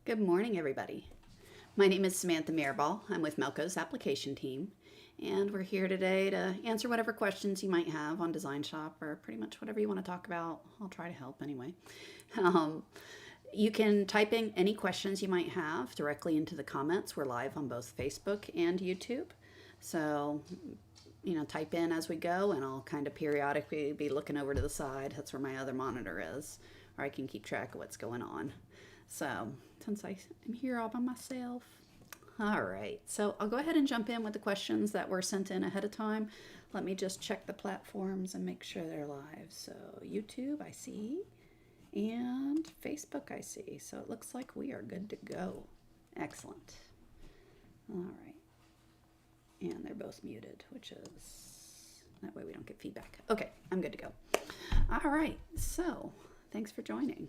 Good morning, everybody. My name is Samantha Mirabal. I'm with Melco's application team, and we're here today to answer whatever questions you might have on Design Shop or pretty much whatever you want to talk about. I'll try to help anyway. Um, you can type in any questions you might have directly into the comments. We're live on both Facebook and YouTube. So, type in as we go, and I'll kind of periodically be looking over to the side. That's where my other monitor is, or I can keep track of what's going on. So, since I'm here all by myself. All right, so I'll go ahead and jump in with the questions that were sent in ahead of time. Let me just check the platforms and make sure they're live. So, YouTube, I see, and Facebook, I see. So, it looks like we are good to go. Excellent. All right. And they're both muted, which is that way we don't get feedback. Okay, I'm good to go. All right, so thanks for joining.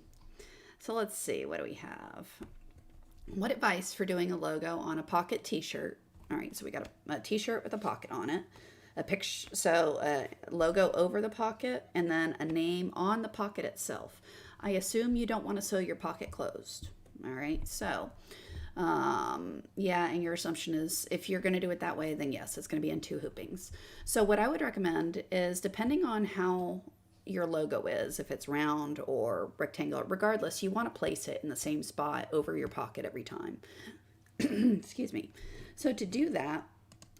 So let's see, what do we have? What advice for doing a logo on a pocket t-shirt? All right, so we got a t-shirt with a pocket on it, a picture, so a logo over the pocket, and then a name on the pocket itself. I assume you don't want to sew your pocket closed. All right, so yeah, and your assumption is if you're going to do it that way, then yes, it's going to be in two hoopings. So what I would recommend is, depending on how your logo is, if it's round or rectangular, regardless, you want to place it in the same spot over your pocket every time. Excuse me. So to do that,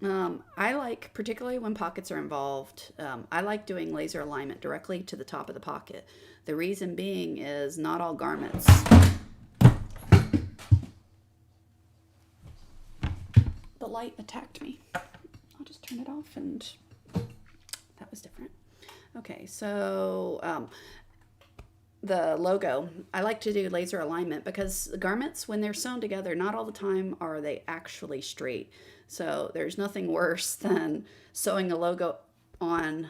I like, particularly when pockets are involved, I like doing laser alignment directly to the top of the pocket. The reason being is not all garments. The light attacked me. I'll just turn it off, and that was different. Okay, so the logo, I like to do laser alignment because the garments, when they're sewn together, not all the time are they actually straight. So there's nothing worse than sewing a logo on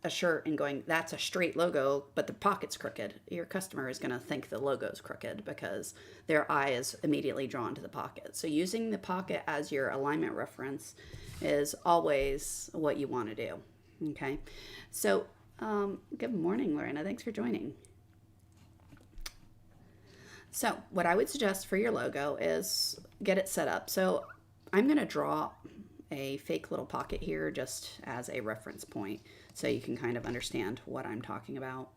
a shirt and going, that's a straight logo, but the pocket's crooked. Your customer is going to think the logo's crooked because their eye is immediately drawn to the pocket. So using the pocket as your alignment reference is always what you want to do. Okay, so good morning, Lorena. Thanks for joining. So what I would suggest for your logo is get it set up. So I'm going to draw a fake little pocket here just as a reference point so you can kind of understand what I'm talking about.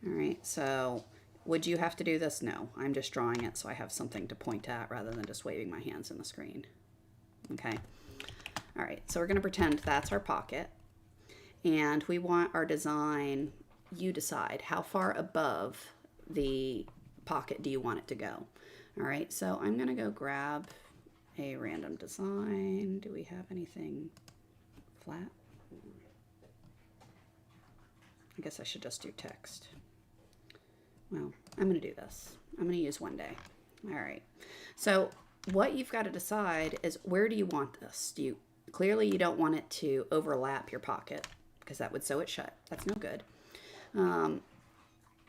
All right, so would you have to do this? No, I'm just drawing it so I have something to point at rather than just waving my hands in the screen. Okay, all right, so we're going to pretend that's our pocket. And we want our design, you decide, how far above the pocket do you want it to go? All right, so I'm going to go grab a random design. Do we have anything flat? I guess I should just do text. Well, I'm going to do this. I'm going to use One Day. All right, so what you've got to decide is, where do you want this? Clearly you don't want it to overlap your pocket, because that would sew it shut. That's no good.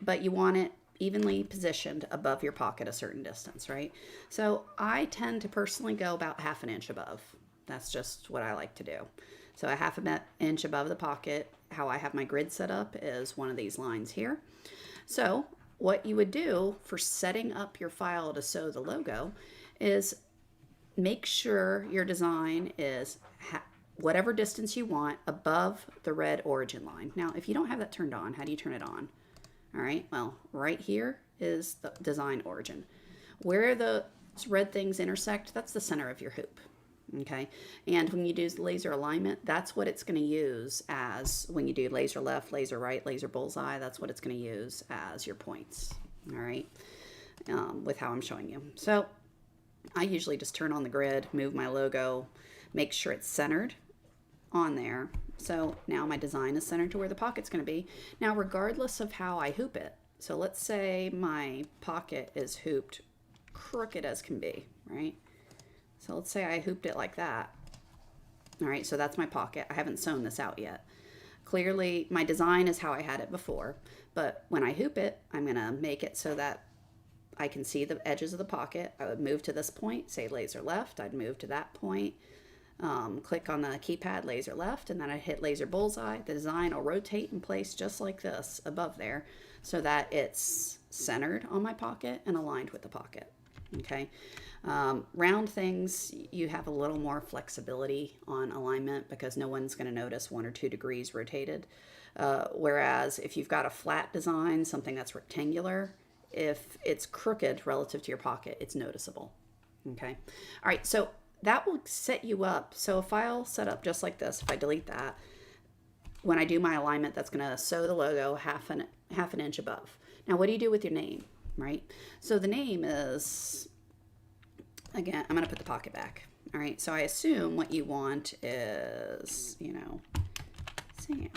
But you want it evenly positioned above your pocket a certain distance, right? So I tend to personally go about 1/2 inch above. That's just what I like to do. So a 1/2 inch above the pocket. How I have my grid set up is one of these lines here. So what you would do for setting up your file to sew the logo is make sure your design is whatever distance you want above the red origin line. Now, if you don't have that turned on, how do you turn it on? All right, well, right here is the design origin. Where the red things intersect, that's the center of your hoop. Okay, and when you do laser alignment, that's what it's going to use as, when you do laser left, laser right, laser bullseye, that's what it's going to use as your points. All right, with how I'm showing you. So I usually just turn on the grid, move my logo, make sure it's centered on there. So now my design is centered to where the pocket's going to be. Now, regardless of how I hoop it, so let's say my pocket is hooped crooked as can be, right? So let's say I hooped it like that. All right, so that's my pocket. I haven't sewn this out yet. Clearly, my design is how I had it before, but when I hoop it, I'm going to make it so that I can see the edges of the pocket. I would move to this point, say laser left. I'd move to that point, click on the keypad, laser left, and then I hit laser bullseye. The design will rotate in place just like this above there so that it's centered on my pocket and aligned with the pocket. Okay. Round things, you have a little more flexibility on alignment because no one's going to notice 1 or 2 degrees rotated. Whereas if you've got a flat design, something that's rectangular, if it's crooked relative to your pocket, it's noticeable. Okay. All right. So that will set you up. So a file set up just like this, if I delete that, when I do my alignment, that's going to sew the logo half an inch above. Now, what do you do with your name, right? So the name is, again, I'm going to put the pocket back. All right. So I assume what you want is, Sam.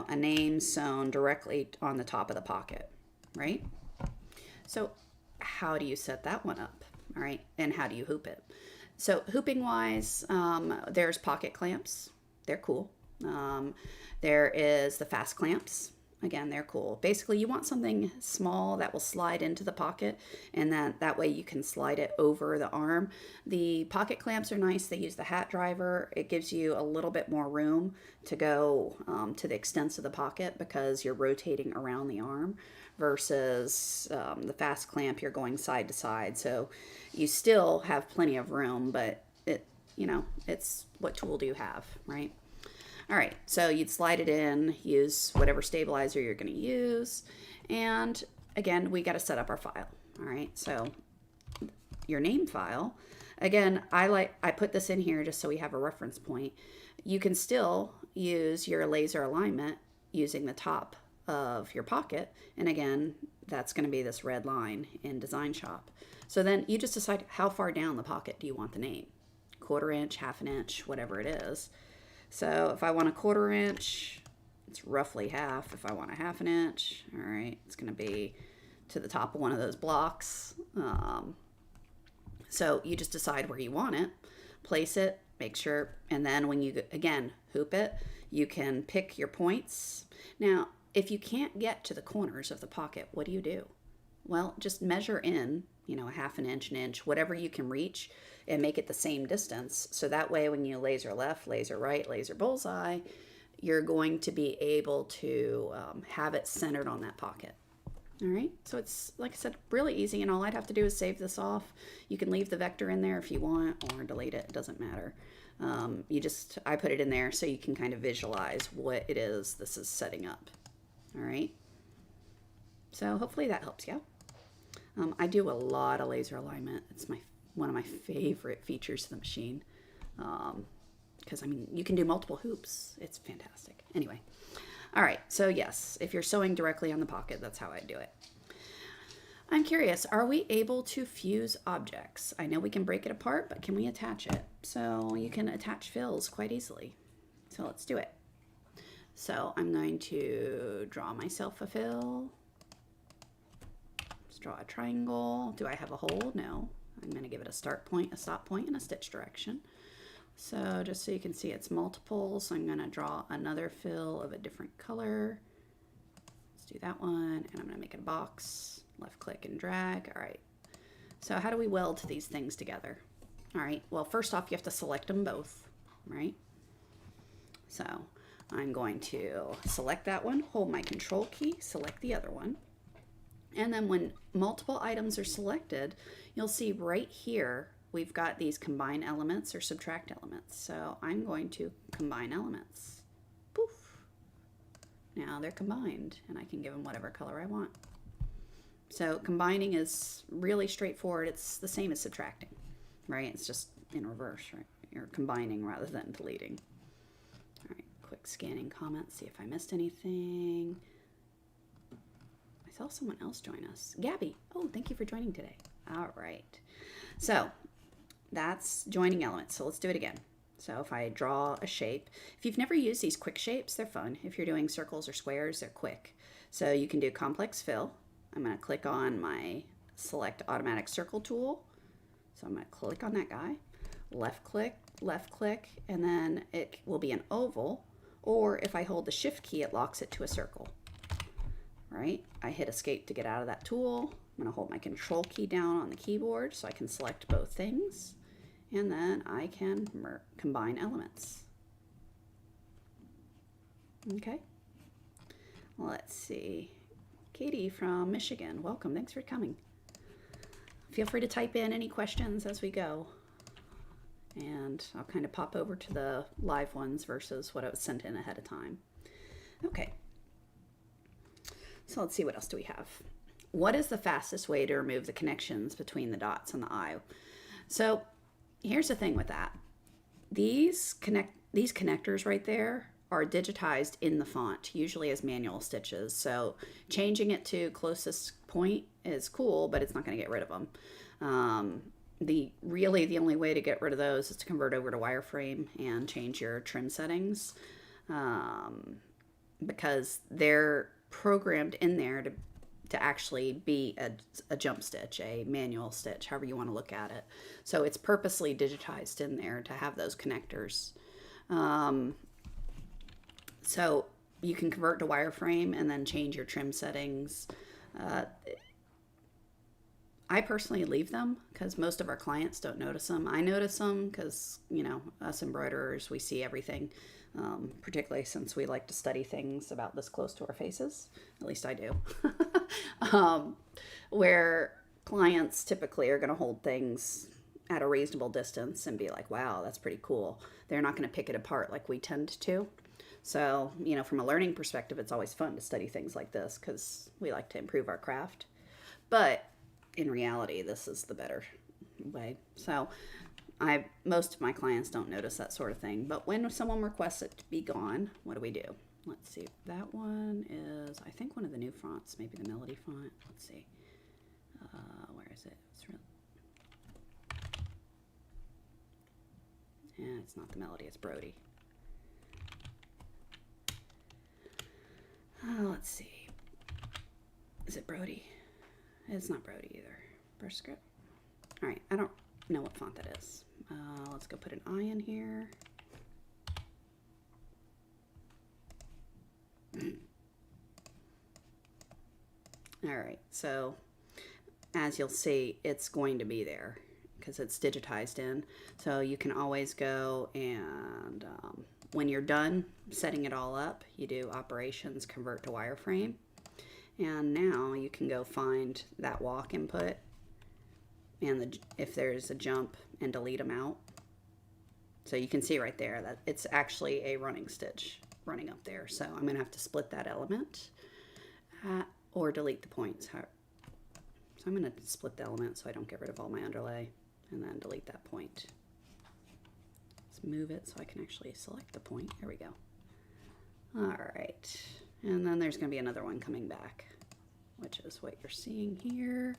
A name sewn directly on the top of the pocket, right? So how do you set that one up? All right. And how do you hoop it? So hooping wise, there's pocket clamps. They're cool. There is the fast clamps. Again, they're cool. Basically, you want something small that will slide into the pocket, and that way you can slide it over the arm. The pocket clamps are nice. They use the hat driver. It gives you a little bit more room to go to the extents of the pocket because you're rotating around the arm versus the fast clamp, you're going side to side. So you still have plenty of room, but it's what tool do you have, right? All right, so you'd slide it in, use whatever stabilizer you're going to use, and again, we got to set up our file. All right, so your name file, again, I put this in here just so we have a reference point. You can still use your laser alignment using the top of your pocket, and again, that's going to be this red line in Design Shop. So then you just decide how far down the pocket do you want the name, 1/4 inch, 1/2 inch, whatever it is. So if I want a 1/4 inch, it's roughly half. If I want a 1/2 inch, all right, it's going to be to the top of one of those blocks. So you just decide where you want it, place it, make sure, and then when you, again, hoop it, you can pick your points. Now, if you can't get to the corners of the pocket, what do? Well, just measure in, a 1/2 inch, an inch, whatever you can reach, and make it the same distance. So that way when you laser left, laser right, laser bullseye, you're going to be able to have it centered on that pocket. All right, so it's, like I said, really easy, and all I'd have to do is save this off. You can leave the vector in there if you want, or delete it, it doesn't matter. I put it in there so you can kind of visualize what it is this is setting up. All right, so hopefully that helps you. I do a lot of laser alignment. It's one of my favorite features of the machine because, you can do multiple hoops. It's fantastic. Anyway, all right, so yes, if you're sewing directly on the pocket, that's how I do it. I'm curious, are we able to fuse objects? I know we can break it apart, but can we attach it? So you can attach fills quite easily. So let's do it. So I'm going to draw myself a fill. Let's draw a triangle. Do I have a hole? No. I'm going to give it a start point, a stop point, and a stitch direction. So just so you can see it's multiples, I'm going to draw another fill of a different color. Let's do that one, and I'm going to make it a box. Left click and drag. All right. So how do we weld these things together? All right. Well, first off, you have to select them both, right? So I'm going to select that one, hold my control key, select the other one. And then when multiple items are selected, you'll see right here, we've got these combine elements or subtract elements. So I'm going to combine elements. Poof. Now they're combined, and I can give them whatever color I want. So combining is really straightforward. It's the same as subtracting, right? It's just in reverse, right? You're combining rather than deleting. All right, quick scanning comments, see if I missed anything. I saw someone else join us. Gabby, oh, thank you for joining today. All right, so that's joining elements. So let's do it again. So if I draw a shape, if you've never used these quick shapes, they're fun. If you're doing circles or squares, they're quick. So you can do complex fill. I'm going to click on my select automatic circle tool. So I'm going to click on that guy, left click, and then it will be an oval. Or if I hold the shift key, it locks it to a circle. Right? I hit escape to get out of that tool. I'm going to hold my control key down on the keyboard so I can select both things. And then I can combine elements. Okay. Let's see. Katie from Michigan, welcome. Thanks for coming. feel free to type in any questions as we go. And I'll kind of pop over to the live ones versus what I was sent in ahead of time. Okay. So let's see, what else do we have? What is the fastest way to remove the connections between the dots on the eye? So here's the thing with that. These connectors right there are digitized in the font, usually as manual stitches. So changing it to closest point is cool, but it's not going to get rid of them. The only way to get rid of those is to convert over to wireframe and change your trim settings, because they're programmed in there to actually be a jump stitch, a manual stitch, however you want to look at it. So it's purposely digitized in there to have those connectors. So you can convert to wireframe and then change your trim settings. I personally leave them because most of our clients don't notice them. I notice them because, us embroiderers, we see everything, particularly since we like to study things about this close to our faces. At least I do. Where clients typically are going to hold things at a reasonable distance and be like, wow, that's pretty cool. They're not going to pick it apart like we tend to. So, from a learning perspective, it's always fun to study things like this because we like to improve our craft. But in reality, this is the better way. So most of my clients don't notice that sort of thing. But when someone requests it to be gone, what do? Let's see. That one is, I think, one of the new fonts, maybe the Melody font. Let's see. Where is it? It's not the Melody, it's Brody. Let's see. Is it Brody? It's not Brody either. Brush script. All right, I don't know what font that is. Let's go put an I in here. All right, so as you'll see, it's going to be there because it's digitized in. So you can always go and when you're done setting it all up, you do operations, convert to wireframe. And now you can go find that walk input and if there's a jump, and delete them out. So you can see right there that it's actually a running stitch running up there. So I'm going to have to split that element or delete the points. So I'm going to split the element so I don't get rid of all my underlay, and then delete that point. Let's move it so I can actually select the point. There we go. All right. And then there's going to be another one coming back, which is what you're seeing here.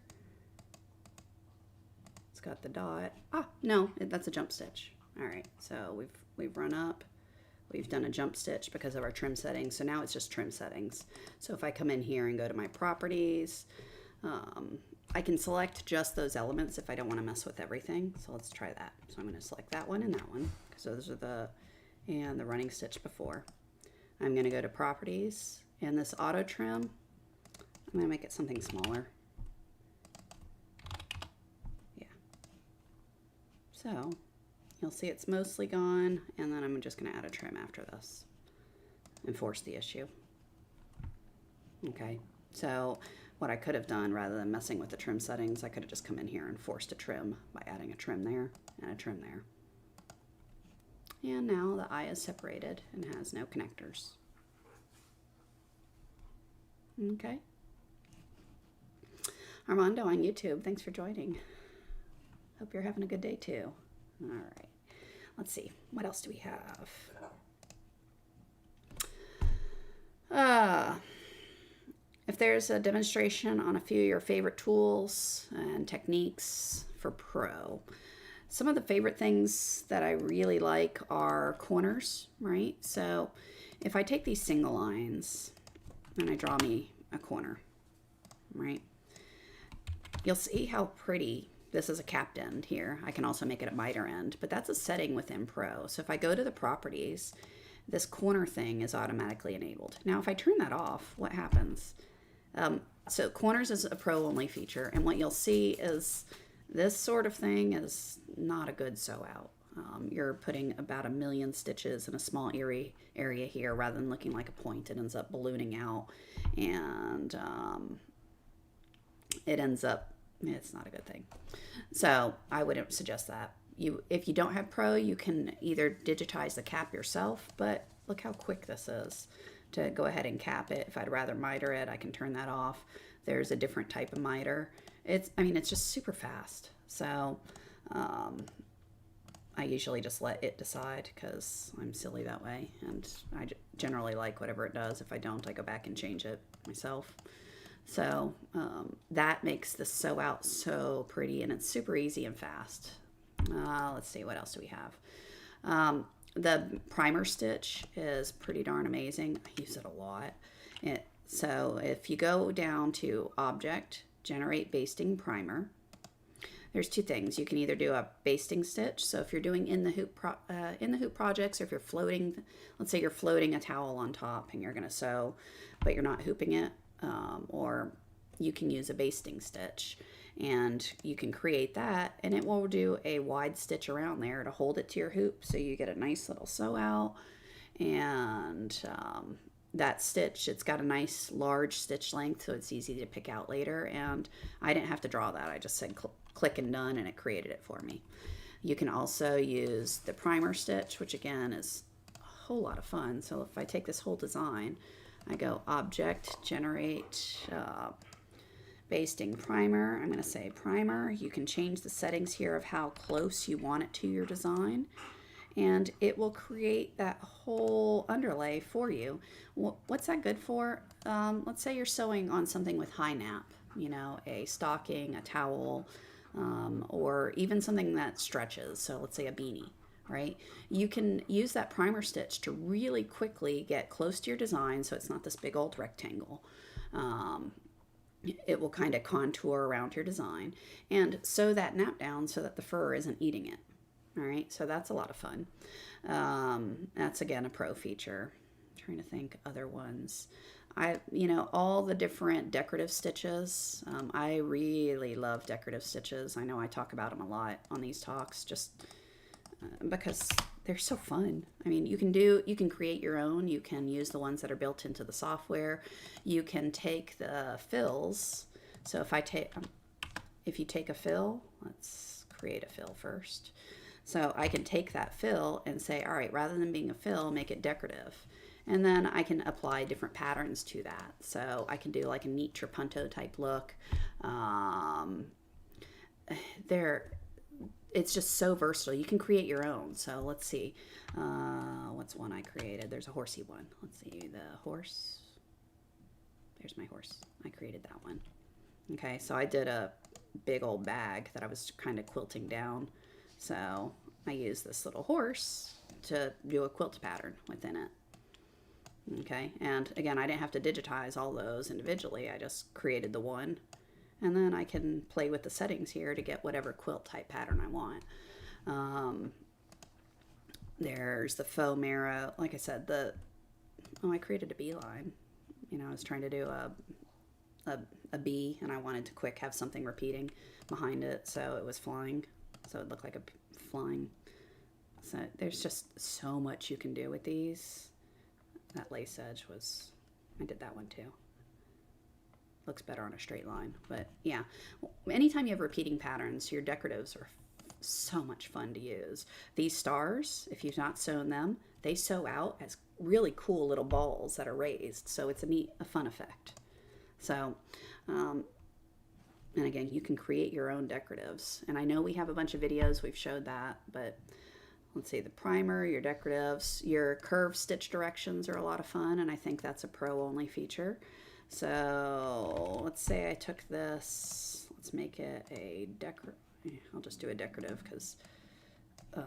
It's got the dot. No, that's a jump stitch. All right, so we've run up. We've done a jump stitch because of our trim settings. So now it's just trim settings. So if I come in here and go to my properties, I can select just those elements if I don't want to mess with everything. So let's try that. So I'm going to select that one and that one because those are the running stitch before. I'm going to go to properties, and this auto trim, I'm going to make it something smaller. Yeah. So you'll see it's mostly gone, and then I'm just going to add a trim after this and force the issue. Okay, so what I could have done, rather than messing with the trim settings, I could have just come in here and forced a trim by adding a trim there and a trim there. And now the eye is separated and has no connectors. Okay. Armando on YouTube, thanks for joining. Hope you're having a good day too. All right. Let's see. What else do we have? If there's a demonstration on a few of your favorite tools and techniques for pro, some of the favorite things that I really like are corners, right? So if I take these single lines and I draw me a corner, right? You'll see how pretty this is. A capped end here. I can also make it a miter end, but that's a setting within Pro. So if I go to the properties, this corner thing is automatically enabled. Now, if I turn that off, what happens? So corners is a Pro only feature, and what you'll see is this sort of thing is not a good sew out. You're putting about 1 million stitches in a small area here rather than looking like a point. It ends up ballooning out, and it ends up It's not a good thing. So I wouldn't suggest that. If you don't have Pro, you can either digitize the cap yourself, but look how quick this is to go ahead and cap it. If I'd rather miter it, I can turn that off. There's a different type of miter. It's just super fast. So I usually just let it decide because I'm silly that way. And I generally like whatever it does. If I don't, I go back and change it myself. So that makes the sew out so pretty, and it's super easy and fast. Let's see, what else do we have? The primer stitch is pretty darn amazing. I use it a lot. So if you go down to Object, Generate Basting Primer, there's two things. You can either do a basting stitch. So if you're doing in the hoop projects, or if you're floating, let's say you're floating a towel on top and you're going to sew, but you're not hooping it, or you can use a basting stitch, and you can create that, and it will do a wide stitch around there to hold it to your hoop, so you get a nice little sew out. And that stitch, it's got a nice large stitch length, so it's easy to pick out later. And I didn't have to draw that. I just said click and done, and it created it for me. You can also use the primer stitch, which again is a whole lot of fun. So if I take this whole design, I go Object, Generate Basting Primer. I'm going to say Primer. You can change the settings here of how close you want it to your design, and it will create that whole underlay for you. What's that good for? Let's say you're sewing on something with high nap, a stocking, a towel, or even something that stretches. So let's say a beanie, right? You can use that primer stitch to really quickly get close to your design, so it's not this big old rectangle. It will kind of contour around your design and sew that nap down so that the fur isn't eating it. All right, so that's a lot of fun. That's again a Pro feature. I'm trying to think other ones. All the different decorative stitches. I really love decorative stitches. I know I talk about them a lot on these talks, just because they're so fun. I mean, you can create your own. You can use the ones that are built into the software. You can take the fills. So if you take a fill, let's create a fill first. So I can take that fill and say, all right, rather than being a fill, make it decorative. And then I can apply different patterns to that. So I can do like a neat trapunto type look. It's just so versatile. You can create your own. So let's see. What's one I created? There's a horsey one. Let's see, the horse. There's my horse. I created that one. Okay, so I did a big old bag that I was kind of quilting down. So I used this little horse to do a quilt pattern within it. Okay, and again, I didn't have to digitize all those individually. I just created the one. And then I can play with the settings here to get whatever quilt type pattern I want. There's the faux marrow. Like I said, I created a beeline. I was trying to do a bee, and I wanted to have something repeating behind it, so it was flying. So it looked like a flying. So there's just so much you can do with these. That lace edge I did that one too. Looks better on a straight line, but yeah, anytime you have repeating patterns, your decoratives are so much fun to use. These stars, if you've not sewn them, they sew out as really cool little balls that are raised, so it's a fun effect. So and again, you can create your own decoratives, and I know we have a bunch of videos we've showed that, but let's see, the primer, your decoratives, your curved stitch directions are a lot of fun, and I think that's a Pro only feature. So let's say I took this, let's make it I'll just do a decorative because, and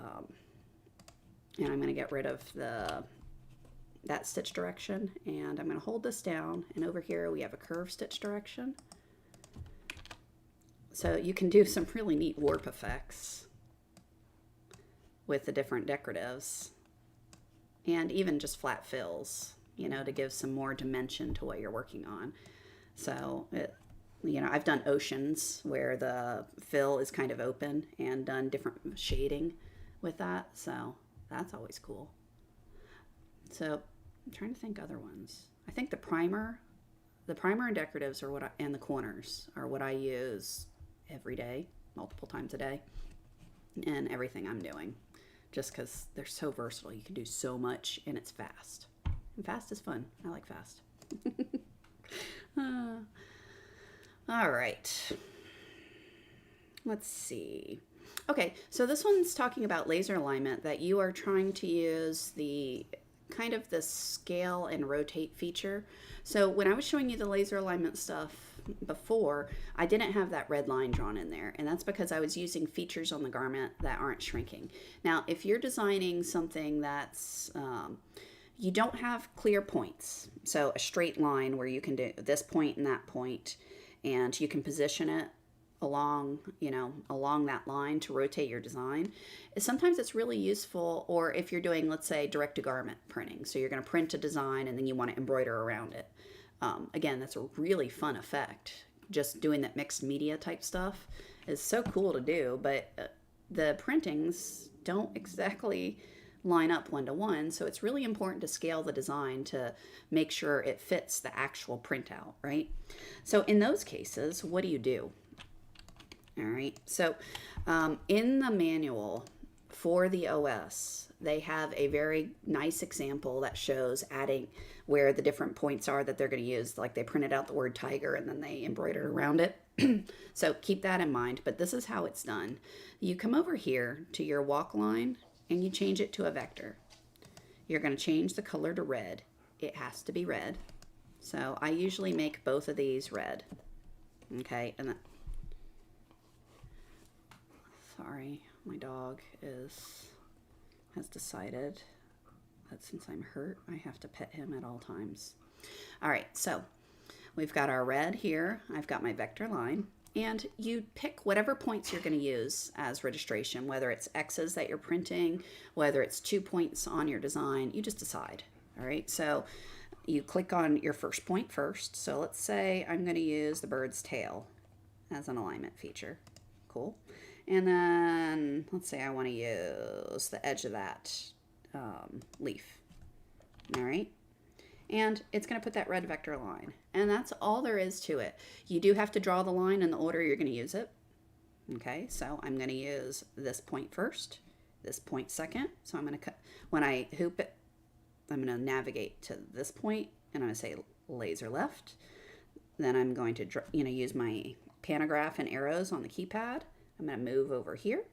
I'm going to get rid of that stitch direction, and I'm going to hold this down, and over here we have a curved stitch direction. So you can do some really neat warp effects with the different decoratives, and even just flat fills, to give some more dimension to what you're working on. So, I've done oceans where the fill is kind of open and done different shading with that. So that's always cool. So I'm trying to think other ones. I think the primer and decoratives and the corners are what I use every day, multiple times a day, in everything I'm doing, just because they're so versatile. You can do so much, and it's fast. And fast is fun. I like fast. All right. Let's see. Okay, so this one's talking about laser alignment, that you are trying to use the kind of the scale and rotate feature. So when I was showing you the laser alignment stuff before, I didn't have that red line drawn in there, and that's because I was using features on the garment that aren't shrinking. Now, if you're designing something that's you don't have clear points, so a straight line where you can do this point and that point, and you can position it along, along that line to rotate your design, sometimes it's really useful. Or if you're doing, let's say, direct to garment printing, so you're going to print a design and then you want to embroider around it. Again, that's a really fun effect. Just doing that mixed media type stuff is so cool to do, but the printings don't exactly line up one-to-one, so it's really important to scale the design to make sure it fits the actual printout, right? So in those cases, what do? All right, so in the manual for the OS, they have a very nice example that shows adding where the different points are that they're going to use. Like, they printed out the word tiger and then they embroidered around it. So keep that in mind, but this is how it's done. You come over here to your walk line and you change it to a vector. You're going to change the color to red. It has to be red. So I usually make both of these red. Okay, and then, sorry, my dog has decided that since I'm hurt, I have to pet him at all times. All right, so we've got our red here. I've got my vector line, and you pick whatever points you're going to use as registration, whether it's X's that you're printing, whether it's 2 points on your design, you just decide. All right, so you click on your first point first. So let's say I'm going to use the bird's tail as an alignment feature. Cool. And then let's say I want to use the edge of that leaf. All right. And it's going to put that red vector line. And that's all there is to it. You do have to draw the line in the order you're going to use it. Okay, so I'm going to use this point first, this point second. So I'm going to cut, when I hoop it, I'm going to navigate to this point, and I'm going to say laser left. Then I'm going to use my pantograph and arrows on the keypad. I'm going to move over here,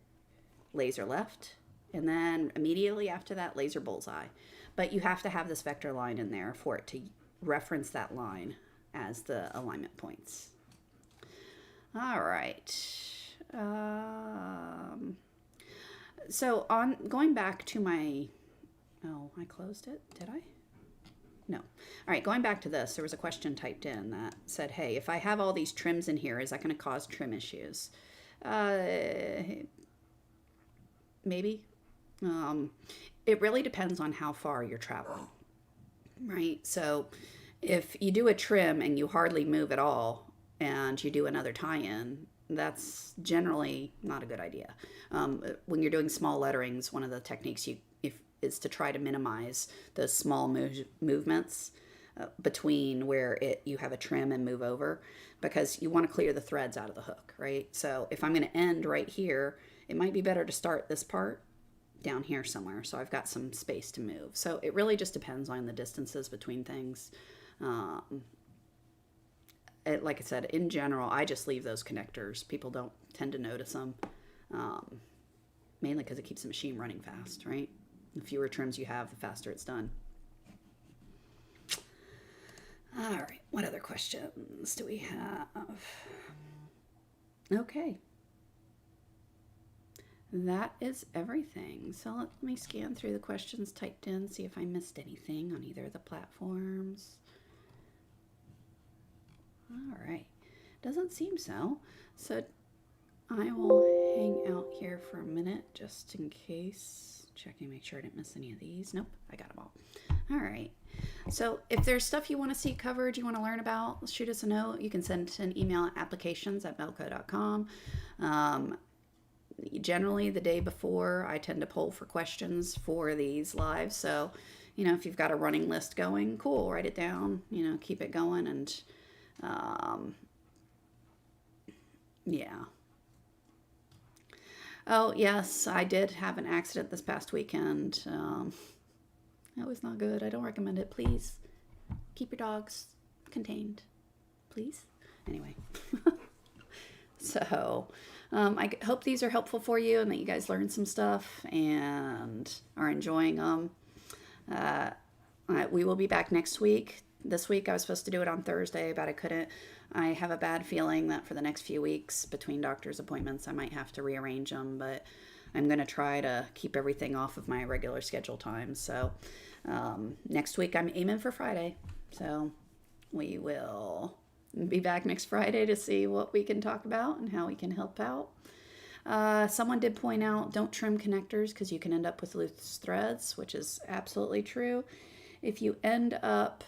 laser left, and then immediately after that, laser bullseye. But you have to have this vector line in there for it to reference that line as the alignment points. All right. So going back to my, oh, I closed it, did I? No. All right, going back to this, there was a question typed in that said, hey, if I have all these trims in here, is that going to cause trim issues? Maybe. It really depends on how far you're traveling, right? So if you do a trim and you hardly move at all and you do another tie-in, that's generally not a good idea. When you're doing small letterings, one of the techniques is to try to minimize those small movements between where you have a trim and move over, because you want to clear the threads out of the hook, right? So if I'm going to end right here, it might be better to start this part down here somewhere, so I've got some space to move. So it really just depends on the distances between things. Like I said, in general, I just leave those connectors. People don't tend to notice them, mainly because it keeps the machine running fast, right? The fewer trims you have, the faster it's done. All right, what other questions do we have? Okay. That is everything. So let me scan through the questions typed in, see if I missed anything on either of the platforms. All right. Doesn't seem so. So I will hang out here for a minute just in case. Checking, make sure I didn't miss any of these. Nope, I got them all. All right. So if there's stuff you want to see covered, you want to learn about, shoot us a note. You can send an email at applications@melco.com. Generally, the day before, I tend to poll for questions for these lives. So, if you've got a running list going, cool, write it down, keep it going. And, yeah, Oh, yes, I did have an accident this past weekend. That was not good. I don't recommend it. Please keep your dogs contained, please. Anyway, so hope these are helpful for you and that you guys learned some stuff and are enjoying them. Uh, we will be back next week. This week I was supposed to do it on Thursday, but I couldn't. I have a bad feeling that for the next few weeks between doctor's appointments, I might have to rearrange them, but I'm going to try to keep everything off of my regular schedule time. So next week I'm aiming for Friday. So we will be back next Friday to see what we can talk about and how we can help out. Someone did point out don't trim connectors because you can end up with loose threads, which is absolutely true. If you end up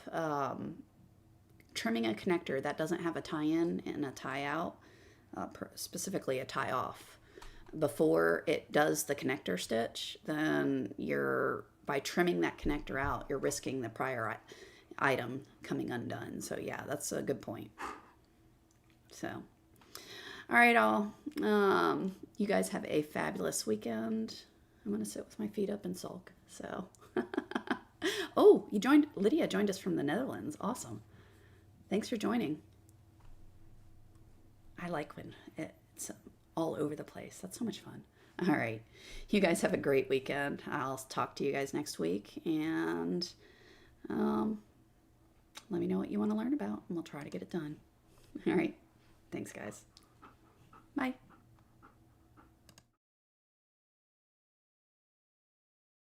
trimming a connector that doesn't have a tie-in and a tie-out, specifically a tie-off, before it does the connector stitch, then by trimming that connector out, you're risking the prior item coming undone. So yeah, that's a good point. So, all right, all. You guys have a fabulous weekend. I'm going to sit with my feet up and sulk. So, oh, Lydia joined us from the Netherlands. Awesome. Thanks for joining. I like when it's all over the place. That's so much fun. All right. You guys have a great weekend. I'll talk to you guys next week. And let me know what you want to learn about, and we'll try to get it done. All right. Thanks, guys.